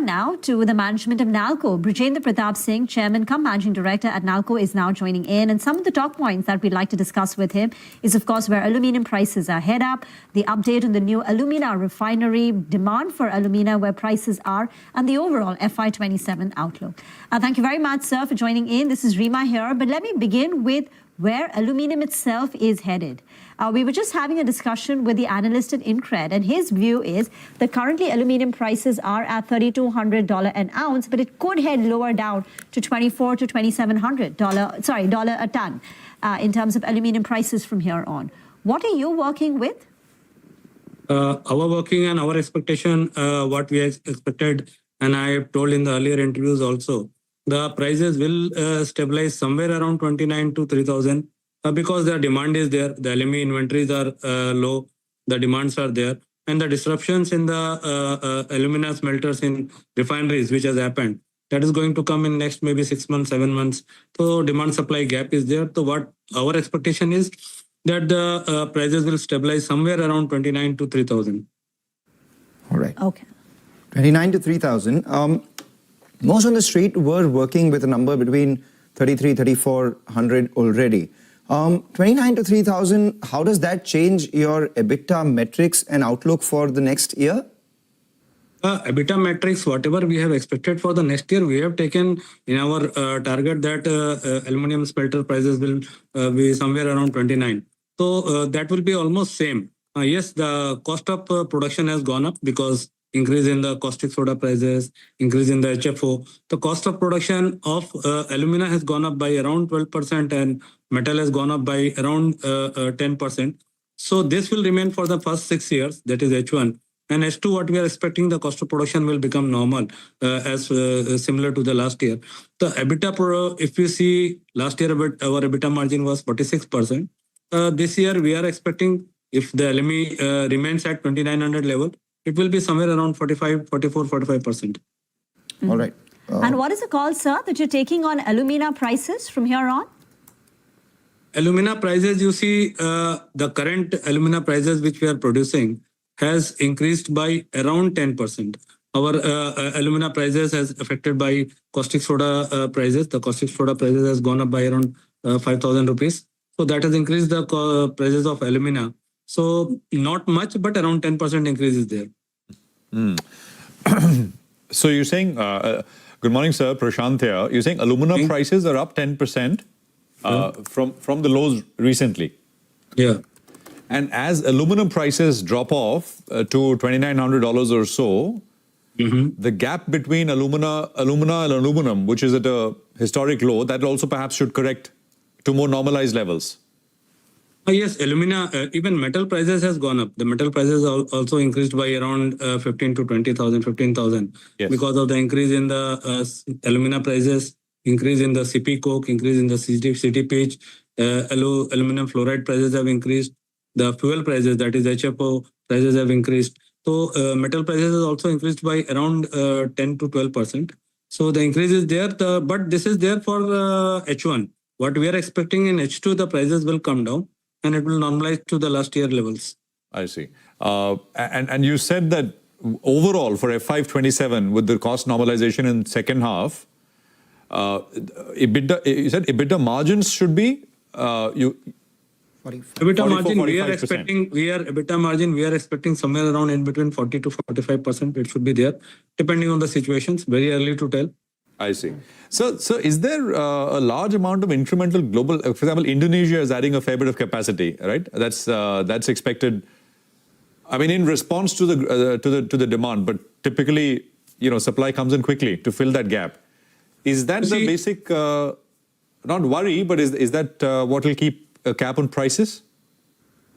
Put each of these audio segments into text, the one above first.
Now to the management of NALCO. Brigender Pratap Singh, Chairman cum Managing Director at NALCO, is now joining in. And some of the talk points that we'd like to discuss with him is, of course, where aluminium prices are head up, the update on the new alumina refinery, demand for alumina, where prices are, and the overall FY27 outlook. Thank you very much, sir, for joining in. This is Rima here. But let me begin with where aluminium itself is headed. We were just having a discussion with the analyst at INCRED, and his view is that currently aluminium prices are at $3,200 an ounce, but it could head lower down to $2,400 to $2,700 a ton in terms of aluminium prices from here on. What are you working with? Our working and our expectation, what we expected, and I have told in the earlier interviews also, the prices will stabilize somewhere around 29 to 3,000 because the demand is there. The LME inventories are low, the demands are there, and the disruptions in the alumina smelters in refineries, which has happened, that is going to come in next maybe 6 months, 7 months. So demand supply gap is there. So what our expectation is that the prices will stabilize somewhere around 29 to 3,000. All right. Okay. 29 to 3,000. Most on the street were working with a number between 33, 3,400 already. 29 to 3,000, how does that change your EBITDA metrics and outlook for the next year? EBITDA metrics, whatever we have expected for the next year, we have taken in our target that aluminum smelter prices will be somewhere around 29. So that will be almost same. Yes, the cost of production has gone up because increase in the caustic soda prices, increase in the HFO. The cost of production of alumina has gone up by around 12% and metal has gone up by around 10%. So this will remain for the first 6 years, that is H1. And H2, what we are expecting, the cost of production will become normal as similar to the last year. The EBITDA, if you see last year, our EBITDA margin was 46%. This year, we are expecting, if the LME remains at 2,900 level, it will be somewhere around 45%. All right. And what is the call, sir, that you're taking on alumina prices from here on? Alumina prices, you see, the current alumina prices which we are producing has increased by around 10%. Our alumina prices has affected by caustic soda prices. The caustic soda prices has gone up by around 5,000 rupees. So that has increased the prices of alumina. So not much, but around 10% increase is there. So you're saying, good morning, sir, Prashant here. You're saying alumina prices are up 10% from the lows recently. Yeah. And as aluminum prices drop off to $2,900 or so, the gap between alumina and aluminum, which is at a historic low, that also perhaps should correct to more normalized levels. Yes, alumina, even metal prices has gone up. The metal prices also increased by around 15 to 20,000, 15,000 because of the increase in the alumina prices, increase in the CP coke, increase in the CT pitch, aluminum fluoride prices have increased. The fuel prices, that is HFO prices, have increased. So metal prices has also increased by around 10 to 12%. So the increase is there, but this is there for H1. What we are expecting in H2, the prices will come down and it will normalize to the last year levels. I see. And you said that overall for FY27, with the cost normalization in second half, EBITDA, you said EBITDA margins should be EBITDA margin, we are expecting somewhere around in between 40 to 45%. It should be there, depending on the situations. Very early to tell. I see. So is there a large amount of incremental global, for example, Indonesia is adding a fair bit of capacity, right? That's expected. I mean, in response to the demand, but typically, supply comes in quickly to fill that gap. Is that the basic, not worry, but is that what will keep a cap on prices?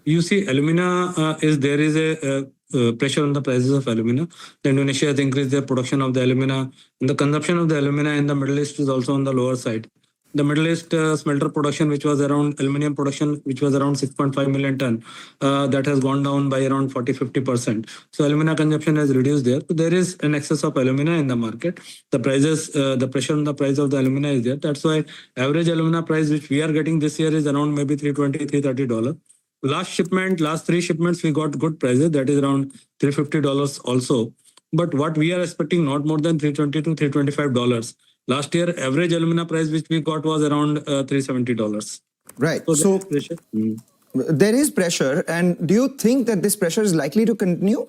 You see, alumina there is a pressure on the prices of alumina. Indonesia has increased their production of the alumina, and the consumption of the alumina in the Middle East is also on the lower side. The Middle East smelter production, which was around aluminium production, which was around 6.5 million ton, that has gone down by around 40-50%. So alumina consumption has reduced there. So there is an excess of alumina in the market. The prices, the pressure on the price of the alumina is there. That's why average alumina price which we are getting this year is around maybe $320, $330. Last 3 shipments, we got good prices. That is around $350 also. but what we are expecting not more than $320 to $325. Last year, average alumina price which we got was around $370. Right. So, So there is pressure. there is pressure. And do you think that this pressure is likely to continue?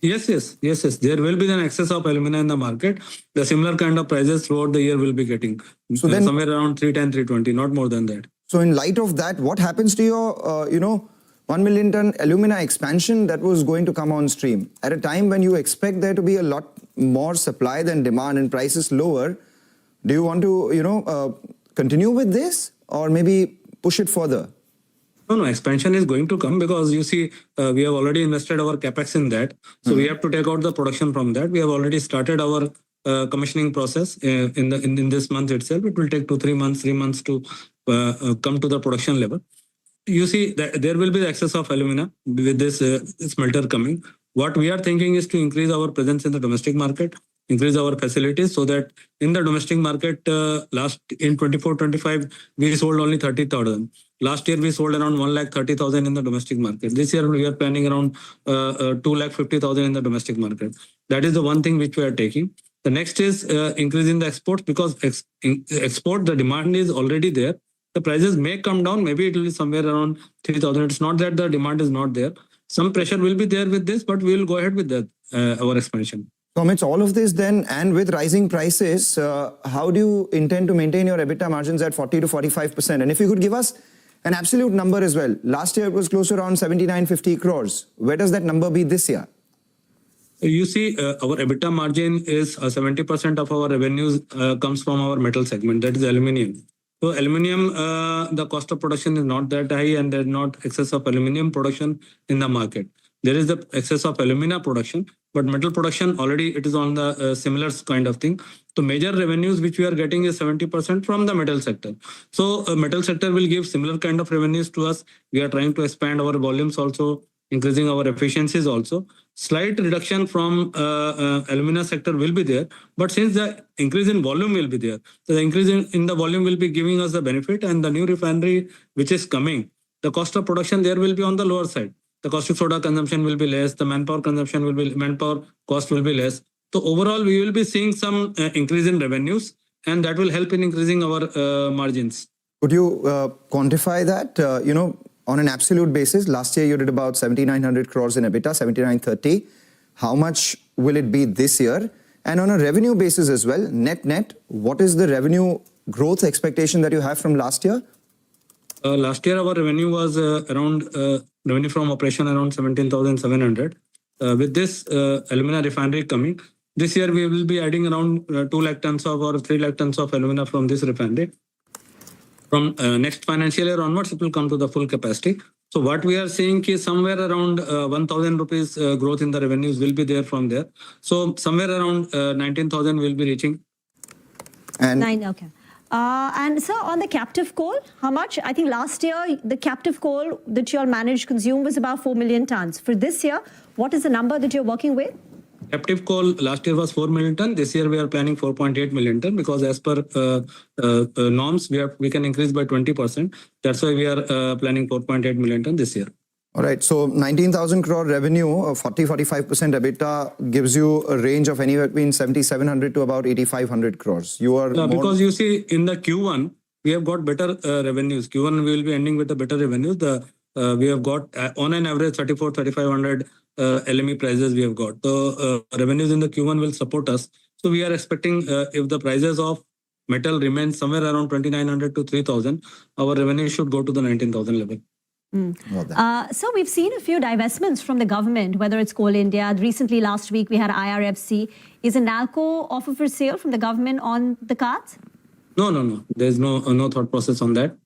Yes. There will be an excess of alumina in the market. The similar kind of prices throughout the year will be getting. So then- somewhere around 310, 320, not more than that. So in light of that, what happens to your, 1 million ton alumina expansion that was going to come on stream at a time when you expect there to be a lot more supply than demand and prices lower? Do you want to, continue with this or maybe push it further? No, expansion is going to come because you see, we have already invested our capex in that. So we have to take out the production from that. We have already started our commissioning process in this month itself. It will take 3 months to come to the production level. You see that there will be the excess of alumina with this smelter coming. What we are thinking is to increase our presence in the domestic market, increase our facilities so that in the domestic market, in 24-25, we sold only 30,000. Last year, we sold around 130,000 in the domestic market. This year, we are planning around 250,000 in the domestic market. That is the one thing which we are taking. The next is increasing the exports because export, the demand is already there. The prices may come down. Maybe it will be somewhere around 3,000. It's not that the demand is not there. Some pressure will be there with this, but we will go ahead with that, our expansion. So amidst all of this then, and with rising prices, how do you intend to maintain your EBITDA margins at 40 to 45%? And if you could give us an absolute number as well. Last year it was close to around 79-50 crores. Where does that number be this year? You see, our EBITDA margin is 70% of our revenues comes from our metal segment, that is aluminium. So aluminium, the cost of production is not that high and there's not excess of aluminium production in the market. There is the excess of alumina production, but metal production already it is on the similar kind of thing. So major revenues which we are getting is 70% from the metal sector. So metal sector will give similar kind of revenues to us. We are trying to expand our volumes also, increasing our efficiencies also. Slight reduction from alumina sector will be there, but since the increase in volume will be there, so the increase in the volume will be giving us the benefit, and the new refinery which is coming, the cost of production there will be on the lower side. The caustic soda consumption will be less, the manpower cost will be less. So overall, we will be seeing some increase in revenues, and that will help in increasing our margins. Could you quantify that? On an absolute basis, last year you did about 7,900 crores in EBITDA, 7,930. How much will it be this year? And on a revenue basis as well, net, what is the revenue growth expectation that you have from last year? Last year, our revenue was around revenue from operation around 17,700. With this alumina refinery coming, this year we will be adding around 2 lakh tons of or 3 lakh tons of alumina from this refinery. From next financial year onwards, it will come to the full capacity. So what we are seeing is somewhere around 1,000 rupees growth in the revenues will be there from there. So somewhere around 19,000 will be reaching. And Okay. And sir, on the captive coal, how much? I think last year, the captive coal that you all managed consume was about 4 million tons. For this year, what is the number that you're working with? Captive coal last year was 4 million ton. This year we are planning 4.8 million ton because as per norms, we can increase by 20%. That's why we are planning 4.8 million ton this year. all right, so 19,000 crore revenue, 40-45% EBITDA gives you a range of anywhere between 7,700 to about 8,500 crores. You are because you see in the Q1 we have got better revenues. Q1 we will be ending with the better revenues. We have got on an average 3,500 LME prices we have got. So revenues in the Q1 will support us. So we are expecting if the prices of metal remain somewhere around 2,900 to 3,000, our revenue should go to the 19,000 level. So we've seen a few divestments from the government, whether it's Coal India. Recently, last week, we had IRFC. Is a NALCO offer for sale from the government on the cards? No. There's no thought process on that.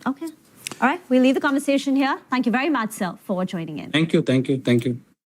Okay. All right. We'll leave the conversation here. Thank you very much, sir, for joining in. Thank you.